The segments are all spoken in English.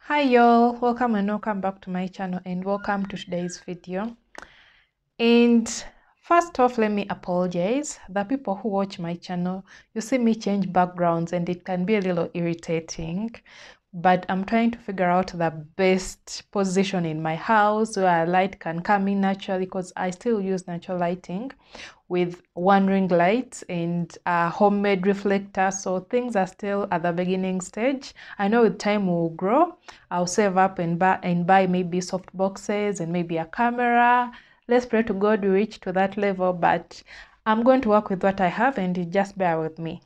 Hi y'all, welcome back to my channel and welcome to today's video. And first off, let me apologize. The people who watch my channel, you see me change backgrounds and it can be a little irritating, but I'm trying to figure out the best position in my house where light can come in naturally, because I still use natural lighting with one ring light and a homemade reflector, so things are still at the beginning stage. I know with time will grow. I'll save up and buy maybe soft boxes and maybe a camera. Let's pray to God we reach to that level, but I'm going to work with what I have and you just bear with me.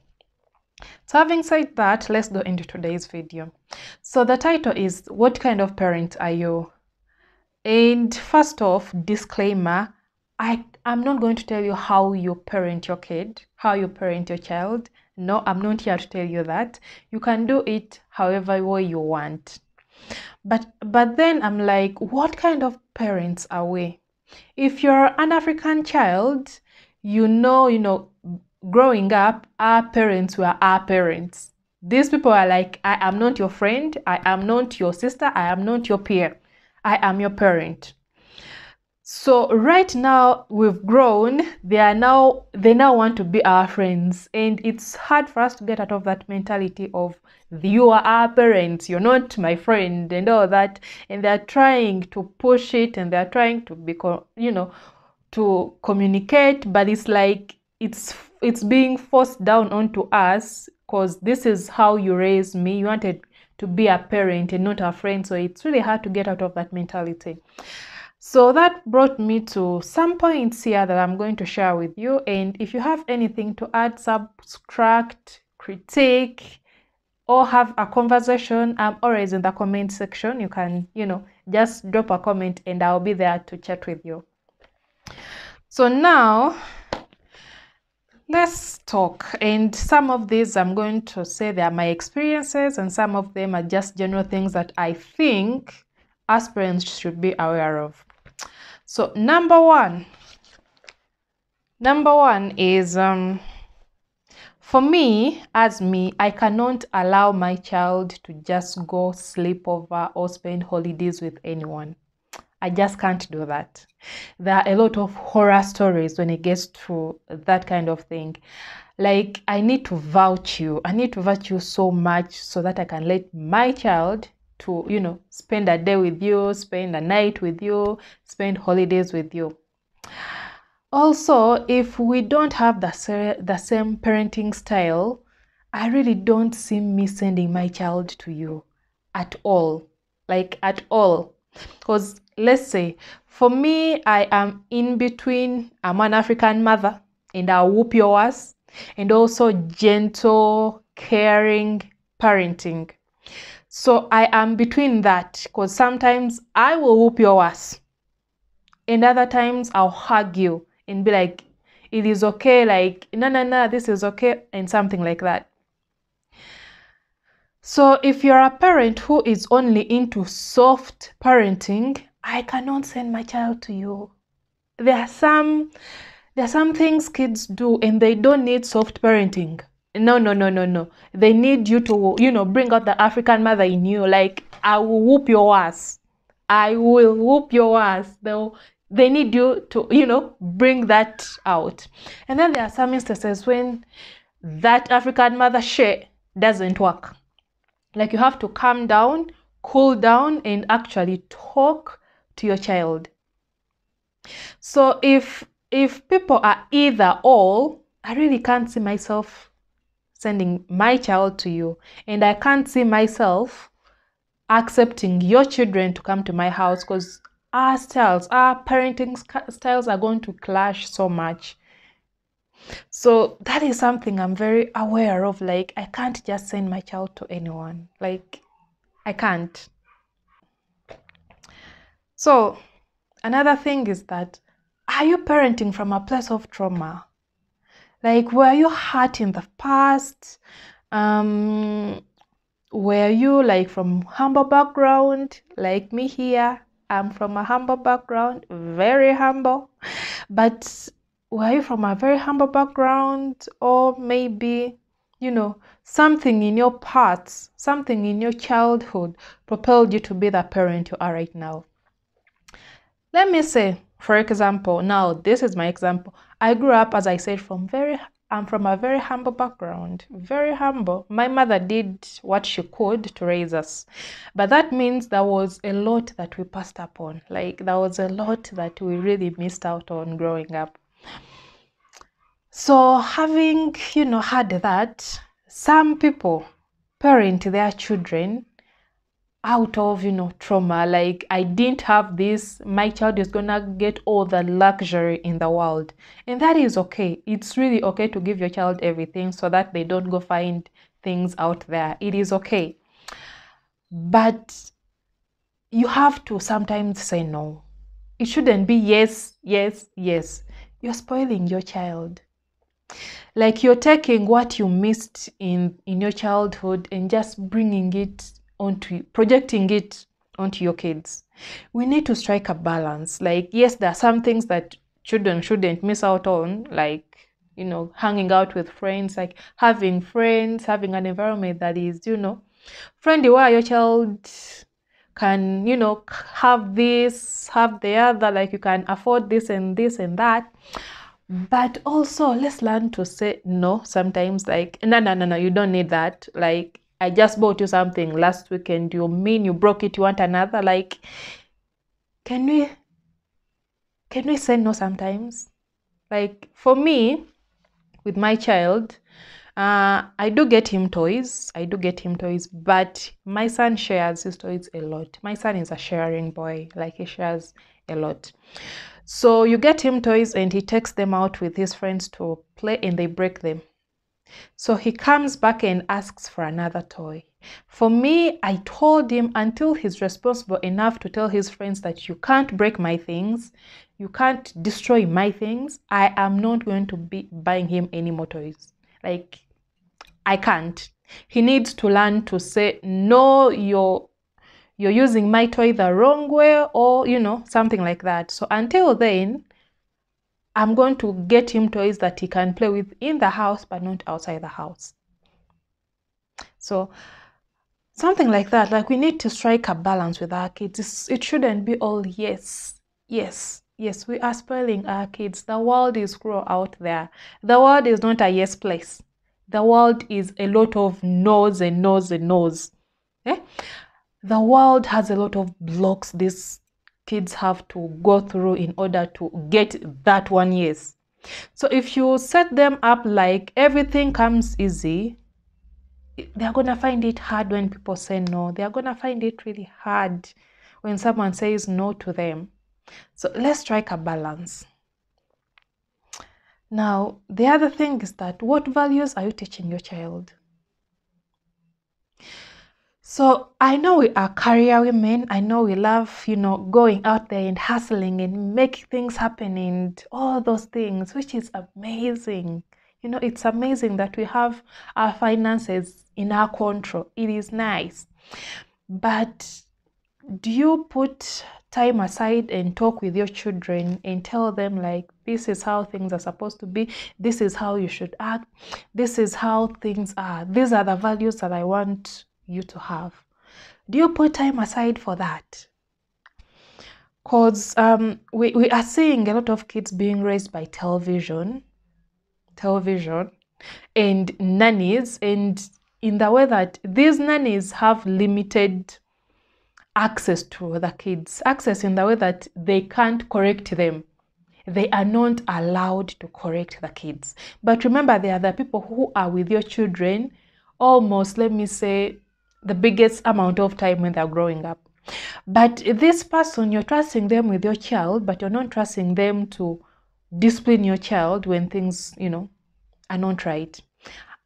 So having said that, let's go into today's video. So the title is, what kind of parent are you? And first off, disclaimer, I'm not going to tell you how you parent your kid, how you parent your child. No, I'm not here to tell you that. You can do it however way you want. But then I'm like, what kind of parents are we? If you're an African child, you know, growing up, our parents were our parents. These people are like, I am not your friend, I am not your sister, I am not your peer, I am your parent. So right now we've grown, they now want to be our friends, and it's hard for us to get out of that mentality of you are our parents, you're not my friend and all that, and they're trying to push it and they're trying to be, to communicate, but it's like it's being forced down onto us, because this is how you raised me. You wanted to be a parent and not a friend, so it's really hard to get out of that mentality. So that brought me to some points here that I'm going to share with you, and if you have anything to add, subtract, critique, or have a conversation, I'm always in the comment section. You can, just drop a comment and I'll be there to chat with you. So now let's talk, and some of these I'm going to say they are my experiences and some of them are just general things that I think aspirants should be aware of. So number one is for me, I cannot allow my child to just go sleep over or spend holidays with anyone. I just can't do that. There are a lot of horror stories when it gets to that kind of thing. Like, I need to vouch you. I need to vouch you so much so that I can let my child to, spend a day with you, spend a night with you, spend holidays with you. Also, if we don't have the same parenting style, I really don't see me sending my child to you at all. Like, at all. Because let's say, for me, I am in between. I'm an African mother and I'll whoop your ass, and also gentle, caring parenting. So I am between that, because sometimes I will whoop your ass and other times I'll hug you and be like, it is okay, like, no, this is okay, and something like that. So if you're a parent who is only into soft parenting, I cannot send my child to you. There are some things kids do and they don't need soft parenting. No. They need you to, bring out the African mother in you. Like, I will whoop your ass. I will whoop your ass. They need you to, bring that out. And then there are some instances when that African mother shit doesn't work. Like, you have to calm down, cool down, and actually talk to your child. So if people are either or, I really can't see myself sending my child to you, and I can't see myself accepting your children to come to my house, because our parenting styles are going to clash so much. So that is something I'm very aware of. Like, I can't just send my child to anyone. Like, I can't. So another thing is that, are you parenting from a place of trauma? Like, were you hurt in the past? Were you like from humble background like me here? I'm from a humble background, very humble. But were you from a very humble background, or maybe something in your parts, something in your childhood propelled you to be the parent you are right now. Let me say, for example, now this is my example. I grew up, as I said, I'm from a very humble background, very humble. My mother did what she could to raise us, but that means there was a lot that we passed up on. Like, there was a lot that we really missed out on growing up. So having, had that, some people parent their children out of, trauma. Like, I didn't have this, my child is gonna get all the luxury in the world. And that is okay. It's really okay to give your child everything so that they don't go find things out there. It is okay. But you have to sometimes say no. It shouldn't be yes, yes, yes. You're spoiling your child. Like, you're taking what you missed in your childhood and just bringing it projecting it onto your kids. We need to strike a balance. Like, yes, there are some things that children shouldn't miss out on, like, hanging out with friends, like having friends, having an environment that is, friendly, where your child can, have this, have the other, like you can afford this and that. But also, let's learn to say no sometimes. Like, no, you don't need that. Like, I just bought you something last weekend. You mean you broke it? You want another? Like, can we say no sometimes? Like, for me, with my child, I do get him toys. But my son shares his toys a lot. My son is a sharing boy. Like, he shares a lot. So you get him toys and he takes them out with his friends to play and they break them. So he comes back and asks for another toy. For me, I told him, until he's responsible enough to tell his friends that you can't break my things, you can't destroy my things, I am not going to be buying him any more toys. Like, I can't. He needs to learn to say, no, you're using my toy the wrong way, or, something like that. So until then, I'm going to get him toys that he can play with in the house, but not outside the house. So something like that. Like, we need to strike a balance with our kids. It shouldn't be all yes, yes, yes. We are spoiling our kids. The world is cruel out there. The world is not a yes place. The world is a lot of no's and no's and no's. The world has a lot of blocks these kids have to go through in order to get that one yes. So if you set them up like everything comes easy, they're going to find it hard when people say no. They're going to find it really hard when someone says no to them. So let's strike a balance. Now, the other thing is that, what values are you teaching your child? So I know we are career women. I know we love, going out there and hustling and making things happen and all those things, which is amazing. It's amazing that we have our finances in our control. It is nice. But do you put time aside and talk with your children and tell them, like, this is how things are supposed to be, this is how you should act, this is how things are, these are the values that I want you to have? Do you put time aside for that? Because we are seeing a lot of kids being raised by television and nannies, and in the way that these nannies have limited access to the kids, access in the way that they can't correct them. They are not allowed to correct the kids. But remember, there are the people who are with your children almost, let me say, the biggest amount of time when they're growing up. But this person, you're trusting them with your child, but you're not trusting them to discipline your child when things, are not right.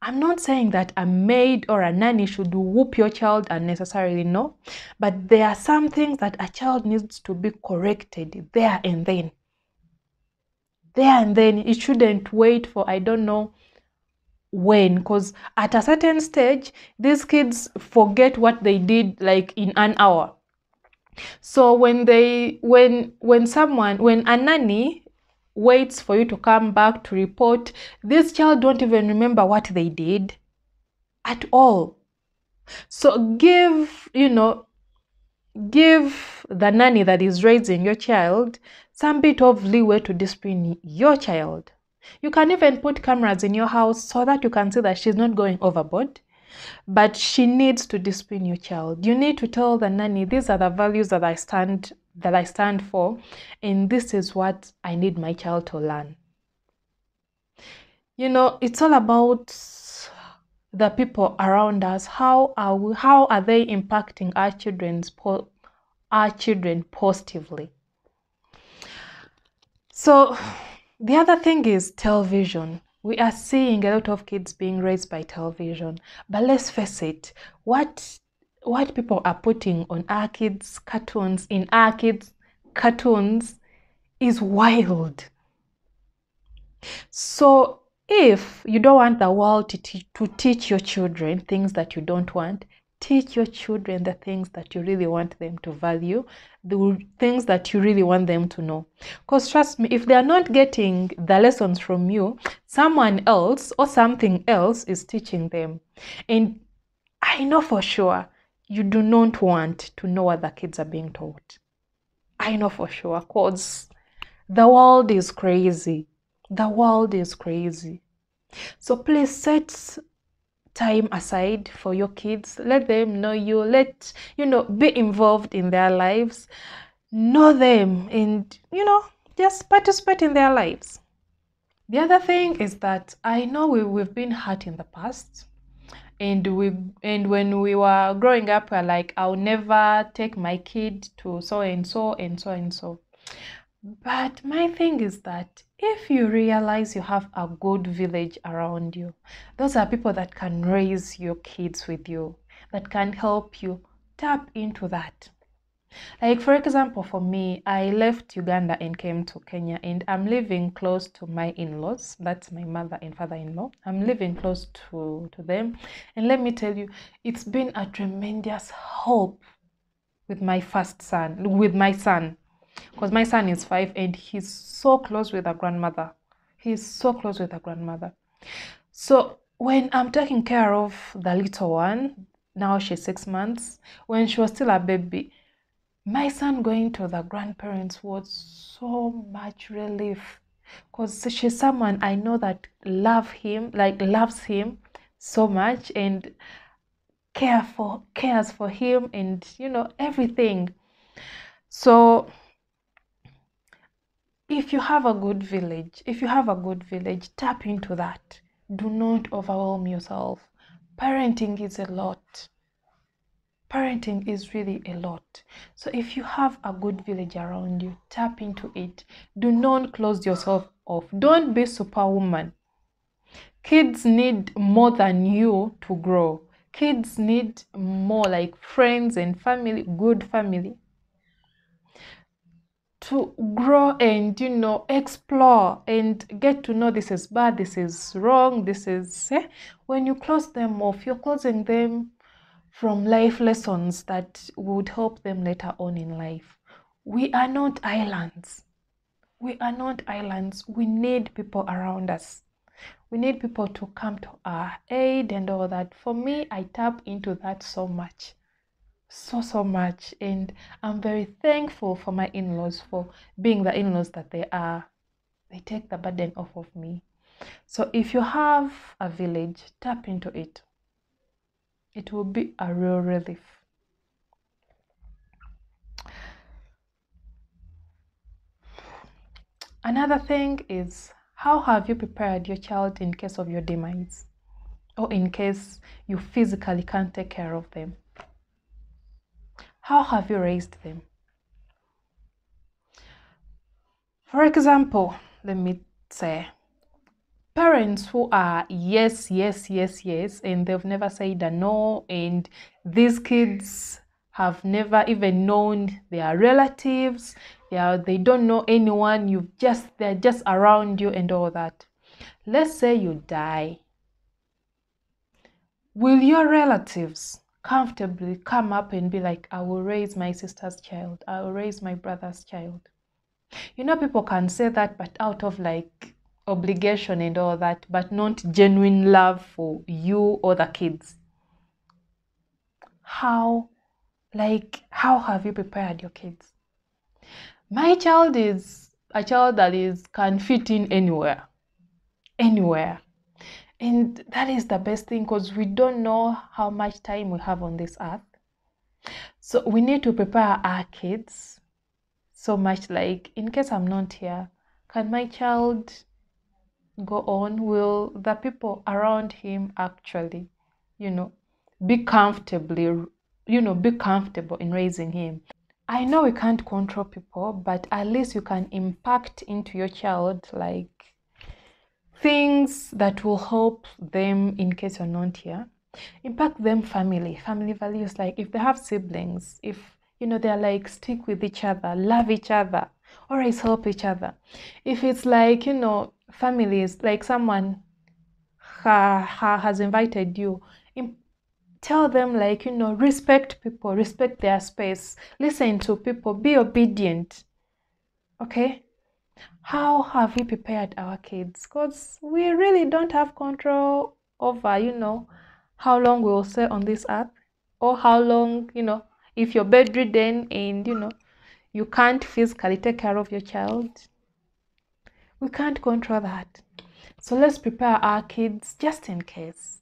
I'm not saying that a maid or a nanny should whoop your child unnecessarily, no. But there are some things that a child needs to be corrected there and then. It shouldn't wait for, I don't know when, because at a certain stage, these kids forget what they did like in an hour. So when a nanny waits for you to come back to report, this child don't even remember what they did. at all. So give the nanny that is raising your child some bit of leeway to discipline your child. You can even put cameras in your house so that you can see that she's not going overboard, but she needs to discipline your child. You need to tell the nanny, these are the values that I stand for, and this is what I need my child to learn. It's all about the people around us. How are they impacting our children positively? So the other thing is television. We are seeing a lot of kids being raised by television, but let's face it, what people are putting on our kids' cartoons, in our kids' cartoons, is wild. So if you don't want the world to teach your children things that you don't want, teach your children the things that you really want them to value, the things that you really want them to know. Because trust me, if they are not getting the lessons from you, someone else or something else is teaching them. And I know for sure you do not want to know what the kids are being taught. I know for sure, because the world is crazy. The world is crazy. So please set time aside for your kids. Let them know you. Be involved in their lives. Know them and, just participate in their lives. The other thing is that I know we've been hurt in the past. And when we were growing up, we're like, I'll never take my kid to so and so and so and so. But my thing is that if you realize you have a good village around you, those are people that can raise your kids with you, that can help you. Tap into that. Like, for example, for me, I left Uganda and came to Kenya, and I'm living close to my in-laws. That's my mother and father-in-law. I'm living close to them. And let me tell you, it's been a tremendous help with my son. Because my son is 5 and he's so close with a grandmother. So when I'm taking care of the little one, now she's 6 months, when she was still a baby, my son going to the grandparents was so much relief. Because she's someone I know that loves him so much and cares for him and everything. So if you have a good village, tap into that. Do not overwhelm yourself. Parenting is a lot. Parenting is really a lot. So if you have a good village around you, tap into it. Do not close yourself off. Don't be superwoman. Kids need more than you to grow. Kids need more, like friends and family, good family, to grow and explore and get to know this is bad, this is wrong, this is when you close them off, you're closing them from life lessons that would help them later on in life. We are not islands. We need people around us. We need people to come to our aid and all that. For me, I tap into that so much. So much, and I'm very thankful for my in-laws for being the in-laws that they are. They take the burden off of me. So if you have a village, tap into it. It will be a real relief. Another thing is, how have you prepared your child in case of your demise, or in case you physically can't take care of them? How have you raised them? For example, let me say, parents who are yes, and they've never said a no, and these kids have never even known their relatives, they don't know anyone, they're just around you and all that. Let's say you die. Will your relatives comfortably come up and be like, I will raise my sister's child, I will raise my brother's child? People can say that, but out of like obligation and all that, but not genuine love for you or the kids. How have you prepared your kids? My child is a child that can fit in anywhere. And that is the best thing, because we don't know how much time we have on this earth. So we need to prepare our kids so much, like, in case I'm not here, can my child go on? Will the people around him actually, be comfortable in raising him? I know we can't control people, but at least you can impact into your child, like, things that will help them in case you're not here. Impact them family values, like if they have siblings, if they're like, stick with each other, love each other, always help each other. If it's like, families, like someone has invited you, tell them, like, respect people, respect their space, listen to people, be obedient. Okay, how have we prepared our kids? Because we really don't have control over how long we will stay on this earth, or how long, if you're bedridden and you can't physically take care of your child. We can't control that. So let's prepare our kids just in case,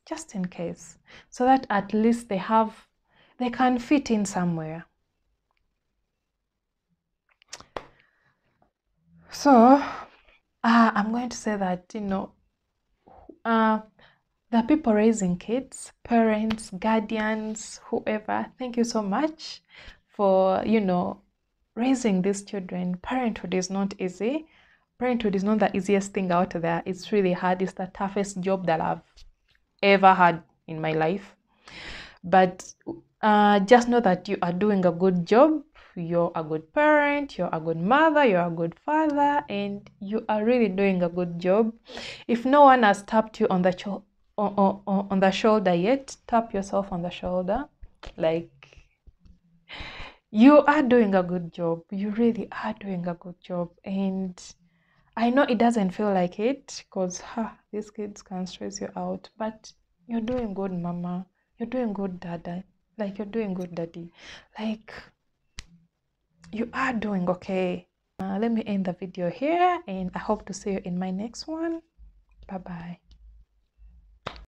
so that at least they can fit in somewhere. So I'm going to say that the people raising kids, parents, guardians, whoever, thank you so much for raising these children. Parenthood is not easy. Parenthood is not the easiest thing out there. It's really hard. It's the toughest job that I've ever had in my life. But just know that you are doing a good job. You're a good parent, you're a good mother, you're a good father, and you are really doing a good job. If no one has tapped you on the shoulder yet, tap yourself on the shoulder. Like, you are doing a good job. You really are doing a good job. And I know it doesn't feel like it, because these kids can stress you out, but you're doing good, mama. You're doing good, dada. Like, you're doing good, daddy. Like, you are doing okay. Let me end the video here, and I hope to see you in my next one. Bye bye.